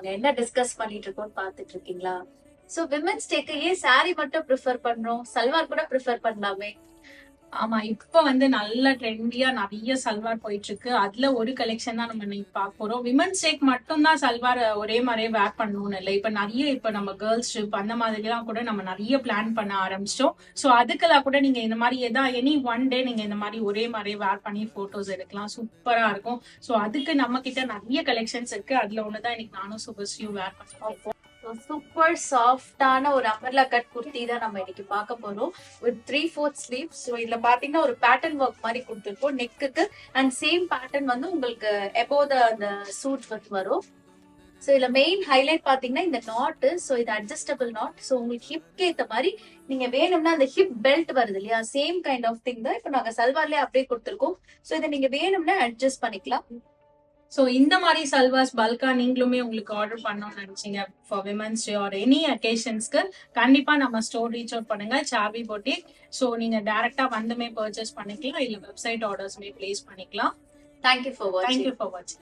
நாங்க என்ன டிஸ்கஸ் பண்ணிட்டு இருக்கோம்னு பாத்துட்டு இருக்கீங்களா? சோ விமென்ஸ் டேக்கு ஏன் சாரி மட்டும் ப்ரிஃபர் பண்றோம், சல்வார் கூட ப்ரிஃபர் பண்ணலாமே? ஆமா, இப்ப வந்து நல்ல ட்ரெண்டியா நிறைய சல்வார் போயிட்டு இருக்கு. அதுல ஒரு கலெக்ஷன் தான் நம்ம இன்னைக்கு பார்க்க போறோம். விமன்ஸ் டேக் மட்டும் தான் சல்வார் ஒரே மாதிரியே வேர் பண்ணணும்னு இல்லை. இப்ப நம்ம கேர்ள்ஸ் ட்ரிப் அந்த மாதிரி எல்லாம் கூட நம்ம நிறைய பிளான் பண்ண ஆரம்பிச்சிட்டோம். சோ அதுக்கெல்லாம் கூட நீங்க இந்த மாதிரி எனி ஒன் டே நீங்க இந்த மாதிரி ஒரே மாதிரி வேர் பண்ணி போட்டோஸ் எடுக்கலாம். சூப்பரா இருக்கும். சோ அதுக்கு நம்ம கிட்ட நிறைய கலெக்ஷன்ஸ் இருக்கு. அதுல ஒண்ணுதான் இன்னைக்கு நானும் சுபஸ்ரீயும் வேர் பண்ணுவோம். சூப்பர் சாஃப்டான ஒரு அம்பர்லா கட் குர்த்தி தான் நம்ம இன்னைக்கு பார்க்க போறோம். With 3/4 sleeve. ஸோ இதுல பாத்தீங்கன்னா ஒரு பேட்டர்ன் ஒர்க் மாதிரி கொடுத்துருக்கோம் நெக்குக்கு. அண்ட் சேம் பேட்டர்ன் வந்து உங்களுக்கு எபோவ் அந்த சூட் வரும். ஸோ இதுல மெயின் ஹைலைட் பாத்தீங்கன்னா இந்த நாட். ஸோ இது அட்ஜஸ்டபிள் நாட். ஸோ உங்களுக்கு ஹிப்க்கு ஏத்த மாதிரி நீங்க வேணும்னா அந்த ஹிப் பெல்ட் வருது இல்லையா, சேம் கைண்ட் ஆஃப் திங் தான் இப்போ நாங்க சல்வார்லயே அப்படியே கொடுத்துருக்கோம். ஸோ இதை நீங்க வேணும்னா அட்ஜஸ்ட் பண்ணிக்கலாம். சோ இந்த மாதிரி சல்வாஸ் பல்கா நீங்களுமே உங்களுக்கு ஆர்டர் பண்ணணும்னு நினைச்சீங்க for women's day or any அகேஷன்ஸ்க்கு கண்டிப்பா நம்ம ஸ்டோர் ரீச் அவுட் பண்ணுங்க, சாபி பொட்டிக். சோ நீங்க டைரக்டா வந்துமே பர்ச்சேஸ் பண்ணிக்கலாம், இல்ல வெப்சைட் ஆர்டர்ஸ்மே பிளேஸ் பண்ணிக்கலாம். தேங்க்யூ ஃபார் வாட்சிங். தேங்க்யூ ஃபார் வாட்சிங்.